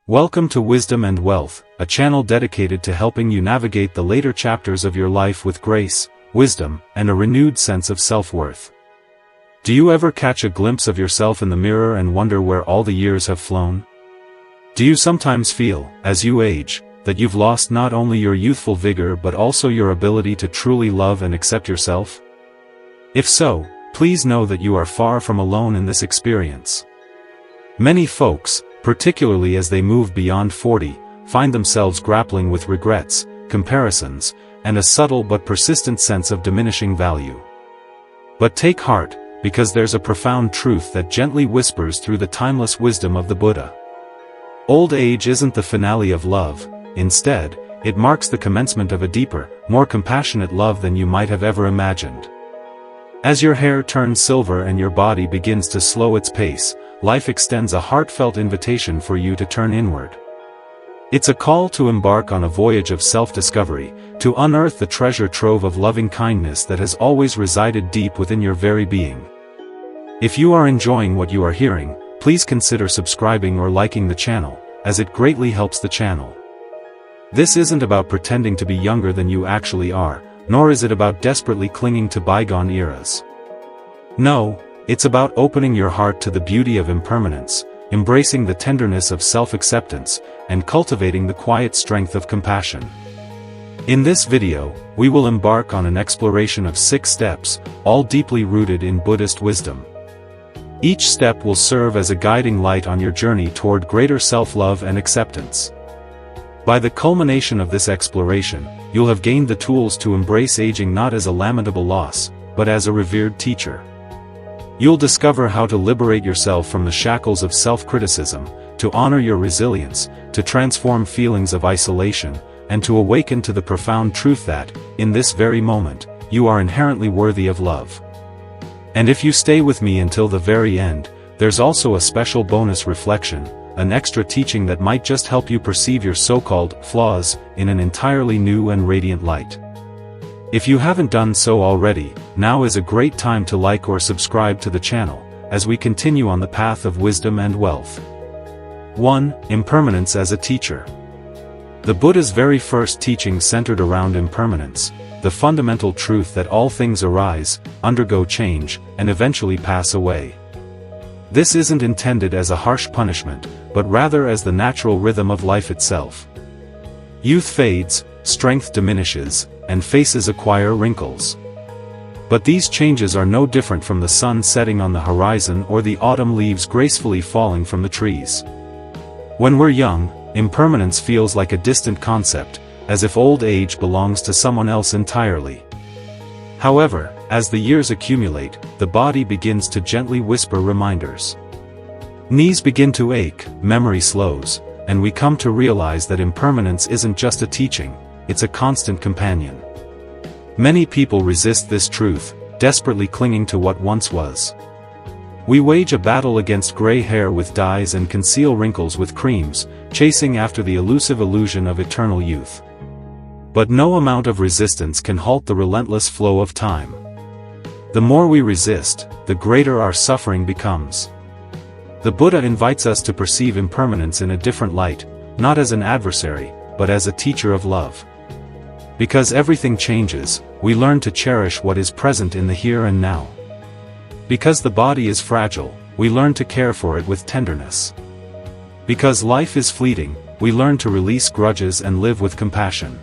Welcome to Wisdom and Wealth, a channel dedicated to helping you navigate the later chapters of your life with grace, wisdom, and a renewed sense of self-worth. Do you ever catch a glimpse of yourself in the mirror and wonder where all the years have flown? Do you sometimes feel, as you age, that you've lost not only your youthful vigor but also your ability to truly love and accept yourself? If so, please know that you are far from alone in this experience. Many folks, particularly as they move beyond 40, find themselves grappling with regrets, comparisons, and a subtle but persistent sense of diminishing value. But take heart, because there's a profound truth that gently whispers through the timeless wisdom of the Buddha. Old age isn't the finale of love. Instead, it marks the commencement of a deeper, more compassionate love than you might have ever imagined. As your hair turns silver and your body begins to slow its pace, life extends a heartfelt invitation for you to turn inward. It's a call to embark on a voyage of self-discovery, to unearth the treasure trove of loving kindness that has always resided deep within your very being. If you are enjoying what you are hearing, please consider subscribing or liking the channel, as it greatly helps the channel. This isn't about pretending to be younger than you actually are, nor is it about desperately clinging to bygone eras. No, it's about opening your heart to the beauty of impermanence, embracing the tenderness of self-acceptance, and cultivating the quiet strength of compassion. In this video, we will embark on an exploration of 6 steps, all deeply rooted in Buddhist wisdom. Each step will serve as a guiding light on your journey toward greater self-love and acceptance. By the culmination of this exploration, you'll have gained the tools to embrace aging not as a lamentable loss, but as a revered teacher. You'll discover how to liberate yourself from the shackles of self-criticism, to honor your resilience, to transform feelings of isolation, and to awaken to the profound truth that, in this very moment, you are inherently worthy of love. And if you stay with me until the very end, there's also a special bonus reflection, an extra teaching that might just help you perceive your so-called flaws in an entirely new and radiant light. If you haven't done so already, now is a great time to like or subscribe to the channel, as we continue on the path of wisdom and wealth. 1. Impermanence as a teacher. The Buddha's very first teaching centered around impermanence, the fundamental truth that all things arise, undergo change, and eventually pass away. This isn't intended as a harsh punishment, but rather as the natural rhythm of life itself. Youth fades, strength diminishes, and faces acquire wrinkles. But these changes are no different from the sun setting on the horizon or the autumn leaves gracefully falling from the trees. When we're young, impermanence feels like a distant concept, as if old age belongs to someone else entirely. However, as the years accumulate, the body begins to gently whisper reminders. Knees begin to ache, memory slows, and we come to realize that impermanence isn't just a teaching, it's a constant companion. Many people resist this truth, desperately clinging to what once was. We wage a battle against gray hair with dyes and conceal wrinkles with creams, chasing after the elusive illusion of eternal youth. But no amount of resistance can halt the relentless flow of time. The more we resist, the greater our suffering becomes. The Buddha invites us to perceive impermanence in a different light, not as an adversary, but as a teacher of love. Because everything changes, we learn to cherish what is present in the here and now. Because the body is fragile, we learn to care for it with tenderness. Because life is fleeting, we learn to release grudges and live with compassion.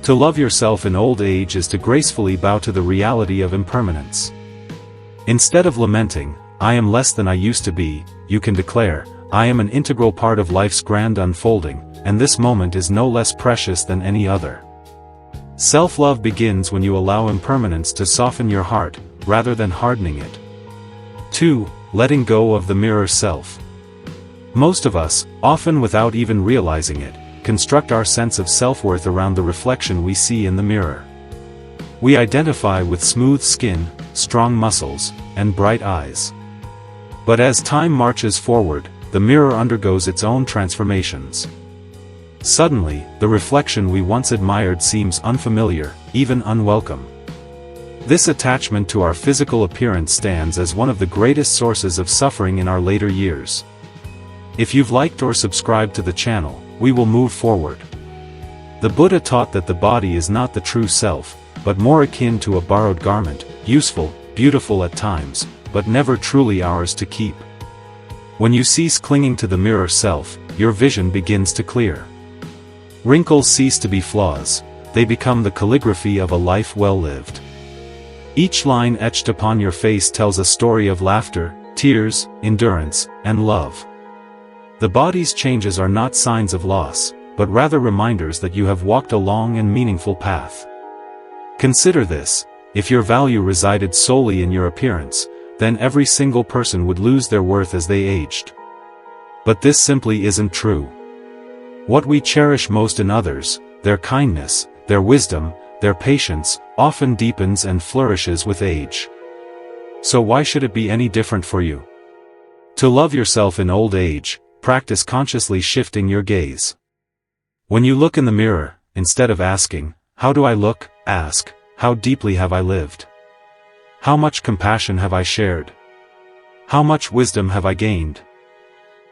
To love yourself in old age is to gracefully bow to the reality of impermanence. Instead of lamenting, "I am less than I used to be," you can declare, "I am an integral part of life's grand unfolding, and this moment is no less precious than any other." Self-love begins when you allow impermanence to soften your heart, rather than hardening it. 2. Letting go of the mirror self. Most of us, often without even realizing it, construct our sense of self-worth around the reflection we see in the mirror. We identify with smooth skin, strong muscles, and bright eyes. But as time marches forward, the mirror undergoes its own transformations. Suddenly, the reflection we once admired seems unfamiliar, even unwelcome. This attachment to our physical appearance stands as one of the greatest sources of suffering in our later years. If you've liked or subscribed to the channel, we will move forward. The Buddha taught that the body is not the true self, but more akin to a borrowed garment, useful, beautiful at times, but never truly ours to keep. When you cease clinging to the mirror self, your vision begins to clear. Wrinkles cease to be flaws, they become the calligraphy of a life well lived. Each line etched upon your face tells a story of laughter, tears, endurance, and love. The body's changes are not signs of loss, but rather reminders that you have walked a long and meaningful path. Consider this: if your value resided solely in your appearance, then every single person would lose their worth as they aged. But this simply isn't true. What we cherish most in others, their kindness, their wisdom, their patience, often deepens and flourishes with age. So why should it be any different for you? To love yourself in old age, practice consciously shifting your gaze. When you look in the mirror, instead of asking, "How do I look?" ask, "How deeply have I lived? How much compassion have I shared? How much wisdom have I gained?"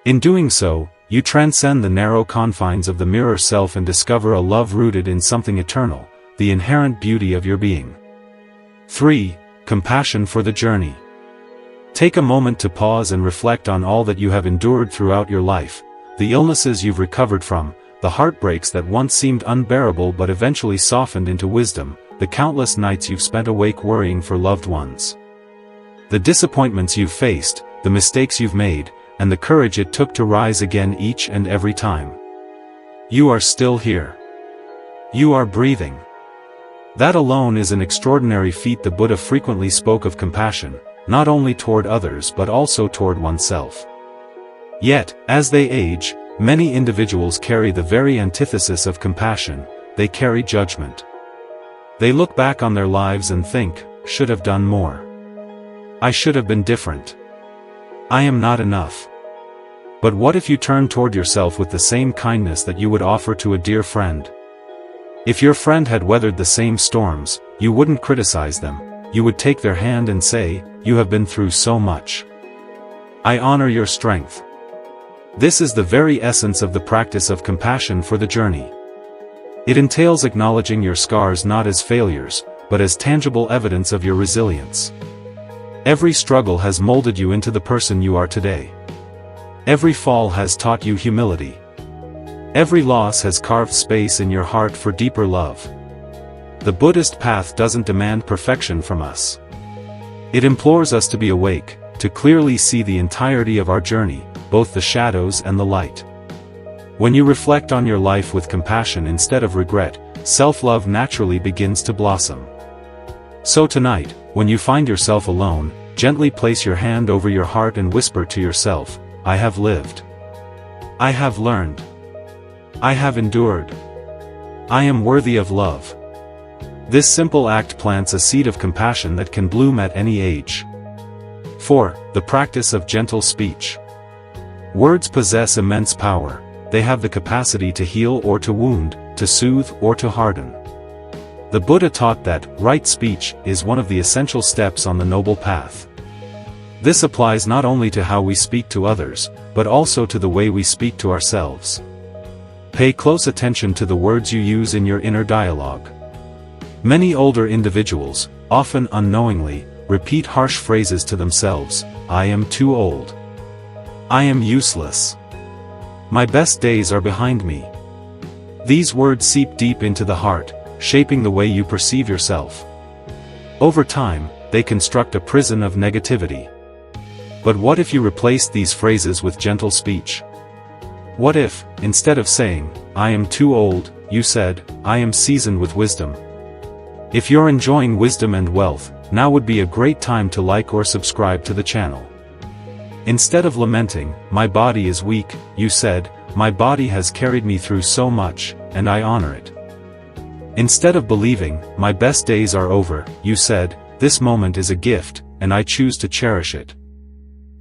In doing so, you transcend the narrow confines of the mirror self and discover a love rooted in something eternal, the inherent beauty of your being. 3. Compassion for the journey. Take a moment to pause and reflect on all that you have endured throughout your life, the illnesses you've recovered from, the heartbreaks that once seemed unbearable but eventually softened into wisdom, the countless nights you've spent awake worrying for loved ones. The disappointments you've faced, the mistakes you've made, and the courage it took to rise again each and every time. You are still here. You are breathing. That alone is an extraordinary feat. The Buddha frequently spoke of compassion, not only toward others but also toward oneself. Yet, as they age, many individuals carry the very antithesis of compassion: they carry judgment. They look back on their lives and think, "Should have done more. I should have been different. I am not enough." But what if you turn toward yourself with the same kindness that you would offer to a dear friend? If your friend had weathered the same storms, you wouldn't criticize them, you would take their hand and say, "You have been through so much. I honor your strength." This is the very essence of the practice of compassion for the journey. It entails acknowledging your scars not as failures, but as tangible evidence of your resilience. Every struggle has molded you into the person you are today. Every fall has taught you humility. Every loss has carved space in your heart for deeper love. The Buddhist path doesn't demand perfection from us. It implores us to be awake, to clearly see the entirety of our journey, both the shadows and the light. When you reflect on your life with compassion instead of regret, self-love naturally begins to blossom. So tonight, when you find yourself alone, gently place your hand over your heart and whisper to yourself, "I have lived. I have learned. I have endured. I am worthy of love." This simple act plants a seed of compassion that can bloom at any age. 4. The practice of gentle speech. Words possess immense power. They have the capacity to heal or to wound, to soothe or to harden. The Buddha taught that right speech is one of the essential steps on the noble path. This applies not only to how we speak to others, but also to the way we speak to ourselves. Pay close attention to the words you use in your inner dialogue. Many older individuals, often unknowingly, repeat harsh phrases to themselves: "I am too old. I am useless. My best days are behind me." These words seep deep into the heart, shaping the way you perceive yourself. Over time, they construct a prison of negativity. But what if you replaced these phrases with gentle speech? What if, instead of saying, "I am too old," you said, "I am seasoned with wisdom"? If you're enjoying Wisdom and Wealth, now would be a great time to like or subscribe to the channel. Instead of lamenting, "My body is weak," you said, "My body has carried me through so much, and I honor it." Instead of believing, "My best days are over," you said, "This moment is a gift, and I choose to cherish it."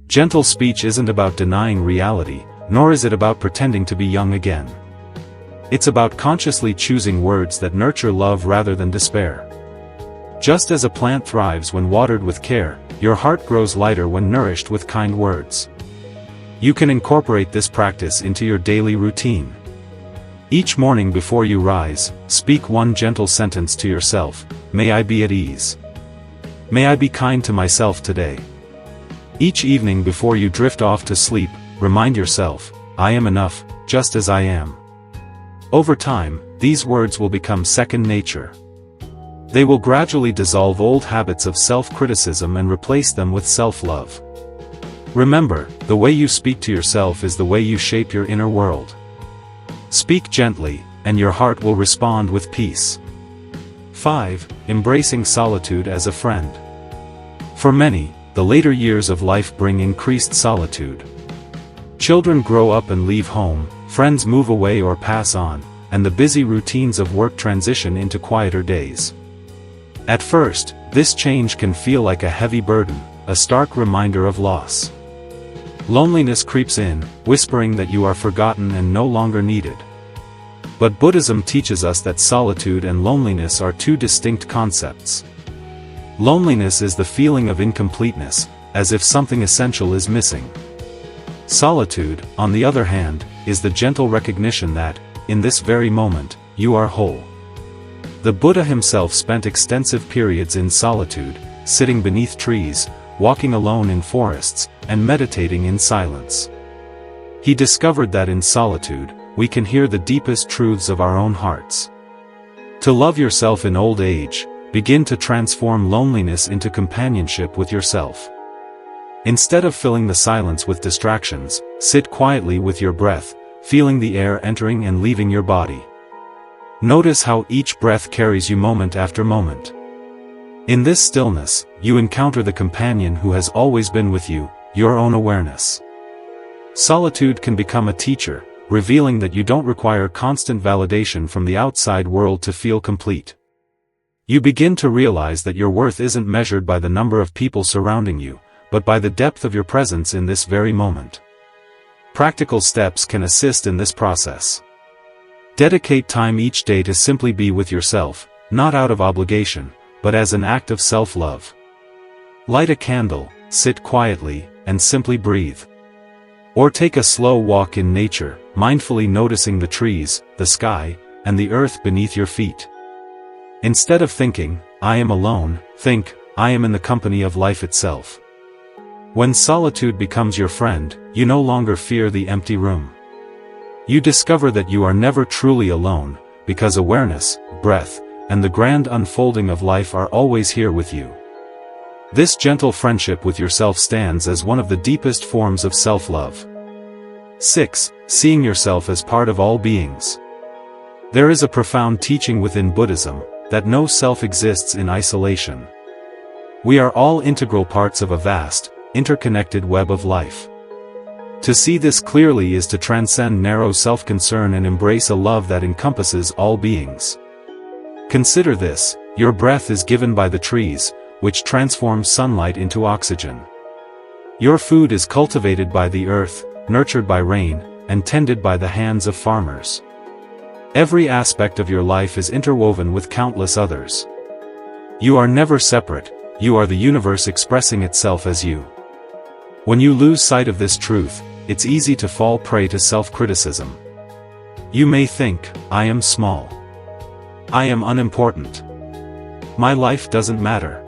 Gentle speech isn't about denying reality, nor is it about pretending to be young again. It's about consciously choosing words that nurture love rather than despair. Just as a plant thrives when watered with care, your heart grows lighter when nourished with kind words. You can incorporate this practice into your daily routine. Each morning before you rise, speak one gentle sentence to yourself: may I be at ease. May I be kind to myself today. Each evening before you drift off to sleep, remind yourself, I am enough, just as I am. Over time, these words will become second nature. They will gradually dissolve old habits of self-criticism and replace them with self-love. Remember, the way you speak to yourself is the way you shape your inner world. Speak gently, and your heart will respond with peace. 5. Embracing solitude as a friend. For many, the later years of life bring increased solitude. Children grow up and leave home, friends move away or pass on, and the busy routines of work transition into quieter days. At first, this change can feel like a heavy burden, a stark reminder of loss. Loneliness creeps in, whispering that you are forgotten and no longer needed. But Buddhism teaches us that solitude and loneliness are two distinct concepts. Loneliness is the feeling of incompleteness, as if something essential is missing. Solitude, on the other hand, is the gentle recognition that, in this very moment, you are whole. The Buddha himself spent extensive periods in solitude, sitting beneath trees, walking alone in forests, and meditating in silence. He discovered that in solitude, we can hear the deepest truths of our own hearts. To love yourself in old age, begin to transform loneliness into companionship with yourself. Instead of filling the silence with distractions, sit quietly with your breath, feeling the air entering and leaving your body. Notice how each breath carries you moment after moment. In this stillness, you encounter the companion who has always been with you, your own awareness. Solitude can become a teacher, revealing that you don't require constant validation from the outside world to feel complete. You begin to realize that your worth isn't measured by the number of people surrounding you, but by the depth of your presence in this very moment. Practical steps can assist in this process. Dedicate time each day to simply be with yourself, not out of obligation, but as an act of self-love. Light a candle, sit quietly, and simply breathe. Or take a slow walk in nature, mindfully noticing the trees, the sky, and the earth beneath your feet. Instead of thinking, I am alone, think, I am in the company of life itself. When solitude becomes your friend, you no longer fear the empty room. You discover that you are never truly alone, because awareness, breath, and the grand unfolding of life are always here with you. This gentle friendship with yourself stands as one of the deepest forms of self-love. 6. Seeing yourself as part of all beings. There is a profound teaching within Buddhism, that no self exists in isolation. We are all integral parts of a vast, interconnected web of life. To see this clearly is to transcend narrow self-concern and embrace a love that encompasses all beings. Consider this: your breath is given by the trees, which transform sunlight into oxygen. Your food is cultivated by the earth, nurtured by rain, and tended by the hands of farmers. Every aspect of your life is interwoven with countless others. You are never separate, you are the universe expressing itself as you. When you lose sight of this truth, it's easy to fall prey to self-criticism. You may think, I am small. I am unimportant. My life doesn't matter.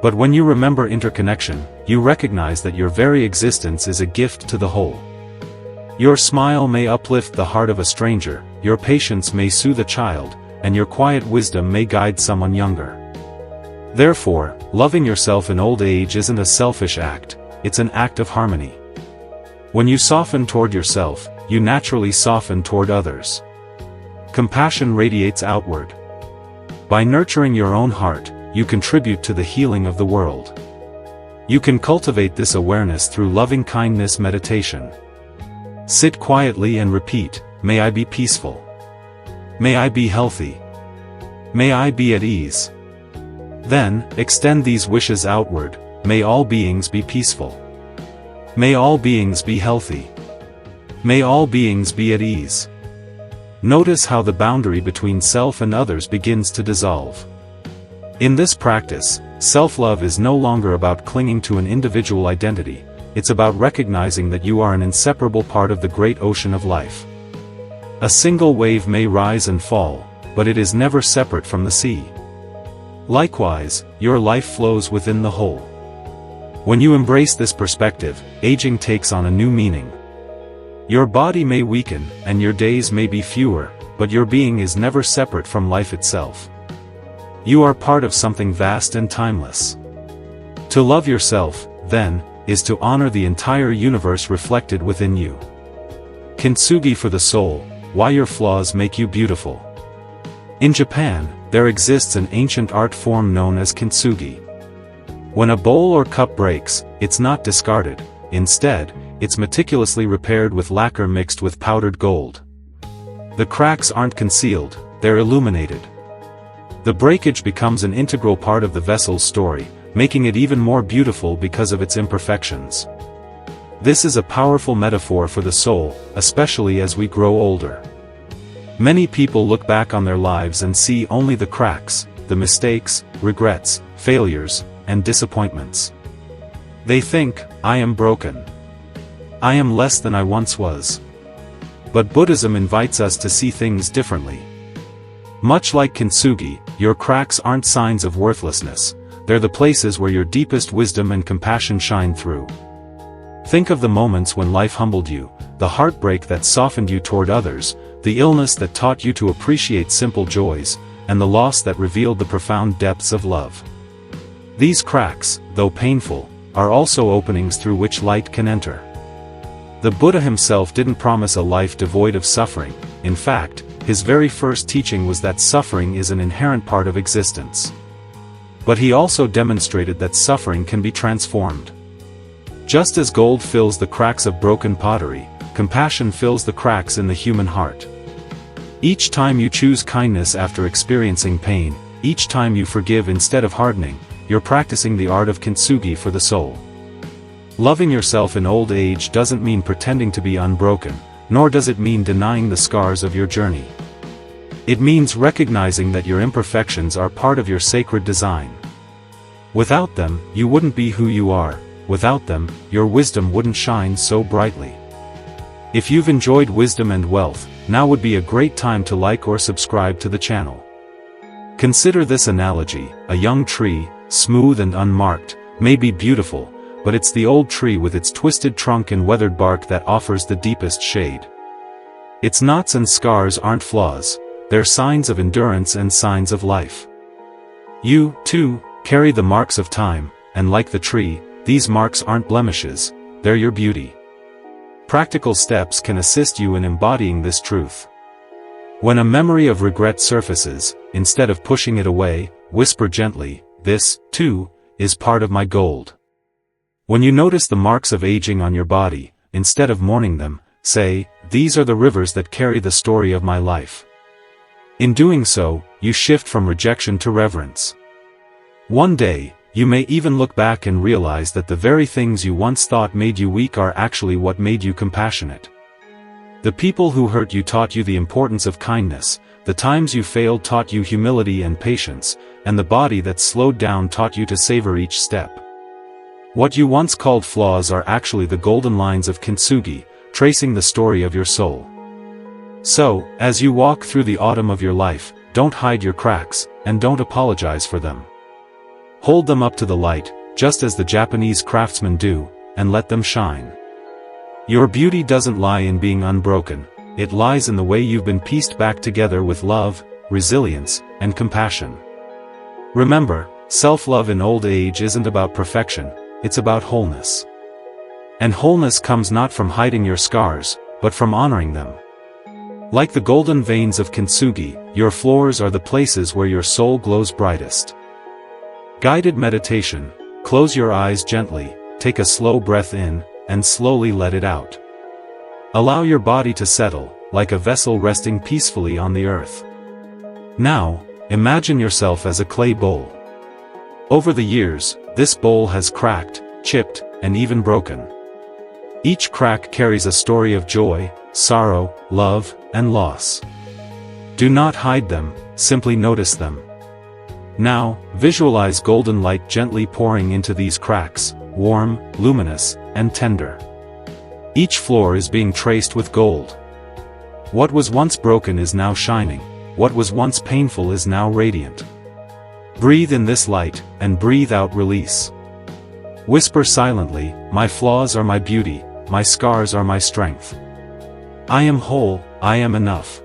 But when you remember interconnection, you recognize that your very existence is a gift to the whole. Your smile may uplift the heart of a stranger, your patience may soothe a child, and your quiet wisdom may guide someone younger. Therefore, loving yourself in old age isn't a selfish act, it's an act of harmony. When you soften toward yourself, you naturally soften toward others. Compassion radiates outward. By nurturing your own heart, you contribute to the healing of the world. You can cultivate this awareness through loving-kindness meditation. Sit quietly and repeat, may I be peaceful. May I be healthy. May I be at ease. Then, extend these wishes outward, may all beings be peaceful. May all beings be healthy. May all beings be at ease. Notice how the boundary between self and others begins to dissolve. In this practice, self-love is no longer about clinging to an individual identity, it's about recognizing that you are an inseparable part of the great ocean of life. A single wave may rise and fall, but it is never separate from the sea. Likewise, your life flows within the whole. When you embrace this perspective, aging takes on a new meaning. Your body may weaken, and your days may be fewer, but your being is never separate from life itself. You are part of something vast and timeless. To love yourself, then, is to honor the entire universe reflected within you. Kintsugi for the soul, why your flaws make you beautiful. In Japan, there exists an ancient art form known as kintsugi. When a bowl or cup breaks, it's not discarded. Instead, it's meticulously repaired with lacquer mixed with powdered gold. The cracks aren't concealed, they're illuminated. The breakage becomes an integral part of the vessel's story, making it even more beautiful because of its imperfections. This is a powerful metaphor for the soul, especially as we grow older. Many people look back on their lives and see only the cracks, the mistakes, regrets, failures, and disappointments. They think, I am broken. I am less than I once was. But Buddhism invites us to see things differently. Much like kintsugi, your cracks aren't signs of worthlessness, they're the places where your deepest wisdom and compassion shine through. Think of the moments when life humbled you, the heartbreak that softened you toward others, the illness that taught you to appreciate simple joys, and the loss that revealed the profound depths of love. These cracks, though painful, are also openings through which light can enter. The Buddha himself didn't promise a life devoid of suffering. In fact, his very first teaching was that suffering is an inherent part of existence. But he also demonstrated that suffering can be transformed. Just as gold fills the cracks of broken pottery, compassion fills the cracks in the human heart. Each time you choose kindness after experiencing pain, each time you forgive instead of hardening, you're practicing the art of kintsugi for the soul. Loving yourself in old age doesn't mean pretending to be unbroken, nor does it mean denying the scars of your journey. It means recognizing that your imperfections are part of your sacred design. Without them, you wouldn't be who you are. Without them, your wisdom wouldn't shine so brightly. If you've enjoyed Wisdom and Wealth, now would be a great time to like or subscribe to the channel. Consider this analogy: a young tree, smooth and unmarked, may be beautiful, but it's the old tree with its twisted trunk and weathered bark that offers the deepest shade. Its knots and scars aren't flaws, they're signs of endurance and signs of life. You, too, carry the marks of time, and like the tree, these marks aren't blemishes, they're your beauty. Practical steps can assist you in embodying this truth. When a memory of regret surfaces, instead of pushing it away, whisper gently, "This, too, is part of my gold." When you notice the marks of aging on your body, instead of mourning them, say, "These are the rivers that carry the story of my life." In doing so, you shift from rejection to reverence. One day, you may even look back and realize that the very things you once thought made you weak are actually what made you compassionate. The people who hurt you taught you the importance of kindness, the times you failed taught you humility and patience, and the body that slowed down taught you to savor each step. What you once called flaws are actually the golden lines of kintsugi, tracing the story of your soul. So, as you walk through the autumn of your life, don't hide your cracks, and don't apologize for them. Hold them up to the light, just as the Japanese craftsmen do, and let them shine. Your beauty doesn't lie in being unbroken, it lies in the way you've been pieced back together with love, resilience, and compassion. Remember, self-love in old age isn't about perfection, it's about wholeness. And wholeness comes not from hiding your scars, but from honoring them. Like the golden veins of kintsugi, your floors are the places where your soul glows brightest. Guided meditation: close your eyes gently, take a slow breath in, and slowly let it out. Allow your body to settle, like a vessel resting peacefully on the earth. Now, imagine yourself as a clay bowl. Over the years, this bowl has cracked, chipped, and even broken. Each crack carries a story of joy, sorrow, love, and loss. Do not hide them, simply notice them. Now, visualize golden light gently pouring into these cracks, warm, luminous, and tender. Each floor is being traced with gold. What was once broken is now shining. What was once painful is now radiant. Breathe in this light, and breathe out release. Whisper silently, my flaws are my beauty, my scars are my strength. I am whole, I am enough.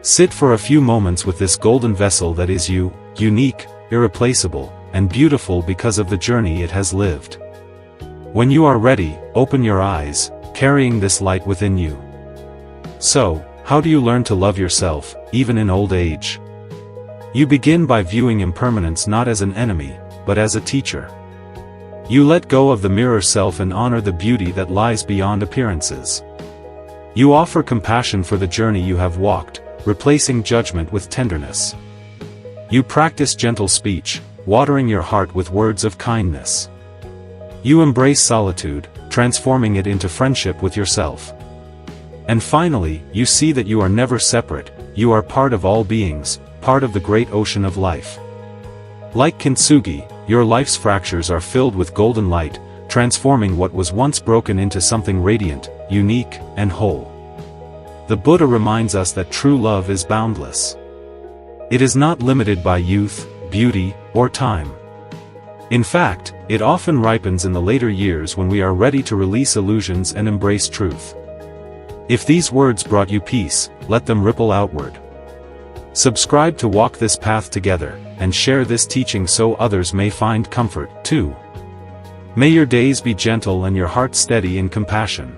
Sit for a few moments with this golden vessel that is you, unique, irreplaceable, and beautiful because of the journey it has lived. When you are ready, open your eyes, carrying this light within you. So, how do you learn to love yourself, even in old age? You begin by viewing impermanence not as an enemy, but as a teacher. You let go of the mirror self and honor the beauty that lies beyond appearances. You offer compassion for the journey you have walked, replacing judgment with tenderness. You practice gentle speech, watering your heart with words of kindness. You embrace solitude, transforming it into friendship with yourself. And finally, you see that you are never separate, you are part of all beings, part of the great ocean of life. Like kintsugi, your life's fractures are filled with golden light, transforming what was once broken into something radiant, unique, and whole. The Buddha reminds us that true love is boundless. It is not limited by youth, beauty, or time. In fact, it often ripens in the later years when we are ready to release illusions and embrace truth. If these words brought you peace, let them ripple outward. Subscribe to walk this path together, and share this teaching so others may find comfort, too. May your days be gentle and your heart steady in compassion.